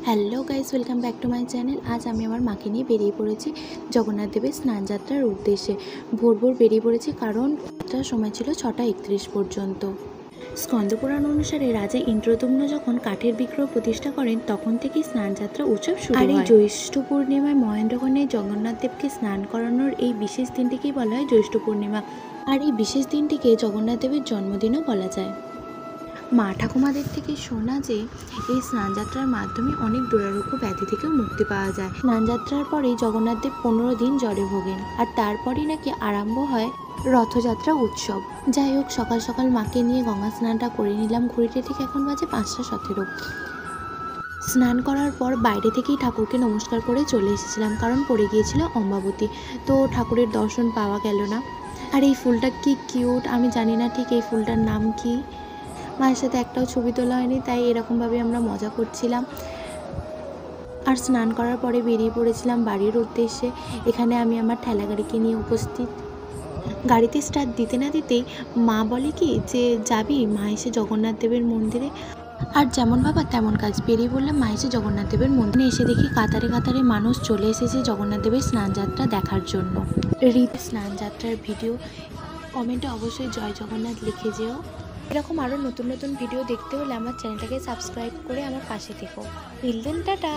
Hello guys, welcome back to my channel. আজ আমি আমার মাকে নিয়ে বেরিয়ে পড়েছি জগন্নাথ দেবের স্নানযাত্রার উদ্দেশ্যে। ভোর ভোর বেরিয়ে পড়েছি কারণ তার সময় ছিল 6:31 পর্যন্ত। স্কন্দপুরাণ অনুসারে রাজা ইন্দ্রদম্ন যখন কাঠের বিগ্রহ প্রতিষ্ঠা করেন তখন থেকেই স্নানযাত্রা উৎসব শুরু হয়। আর এই জ্যৈষ্ঠ পূর্ণিমায় মহেন্দ্রক্ষণে জগন্নাথ দেবকে স্নান করানোর এই বিশেষ দিনটিকেই বলা হয় জ্যৈষ্ঠ পূর্ণিমা। আর এই বিশেষ দিনটিকে জগন্নাথ দেবের জন্মদিনও বলা যায়। মা ঠাকুমাদের থেকে শোনা যে এই স্নানযাত্রার মাধ্যমে অনেক দুরারোগ্য ব্যাধি থেকেও মুক্তি পাওয়া যায়। স্নানযাত্রার পরেই জগন্নাথদেব 15 দিন জ্বরে ভোগেন, আর তারপরই নাকি আরম্ভ হয় রথযাত্রা উৎসব। যাই হোক, সকাল সকাল মাকে নিয়ে গঙ্গা স্নানটা করে নিলাম। ঘড়িতে ঠিক এখন বাজে 5:17। স্নান করার পর বাইরে থেকেই ঠাকুরকে নমস্কার করে চলে এসেছিলাম, কারণ পড়ে গিয়েছিল অম্বাবতী, তো ঠাকুরের দর্শন পাওয়া গেল না। আর এই ফুলটা কি কিউট, আমি জানি না ঠিক এই ফুলটার নাম কি। মায়ের সাথে একটাও ছবি তোলা হয়নি, তাই এরকমভাবে আমরা মজা করছিলাম। আর স্নান করার পরে বেরিয়ে পড়েছিলাম বাড়ির উদ্দেশ্যে। এখানে আমি আমার ঠেলা গাড়িকে নিয়ে উপস্থিত। গাড়িতে স্টার্ট দিতে না দিতেই মা বলে কি যে যাবি? মা এসে জগন্নাথ দেবের মন্দিরে। আর যেমন ভাবা তেমন কাজ, বেরিয়ে বললাম মা এসে জগন্নাথ দেবের মন্দিরে। এসে দেখি কাতারে কাতারে মানুষ চলে এসেছে জগন্নাথ দেবের স্নানযাত্রা দেখার জন্য। স্নানযাত্রার ভিডিও কমেন্টে অবশ্যই জয় জগন্নাথ লিখে যেও। এরকম আরও নতুন নতুন ভিডিও দেখতে হলে আমার চ্যানেলটাকে সাবস্ক্রাইব করে আমার পাশে থেকো। Till then, tata.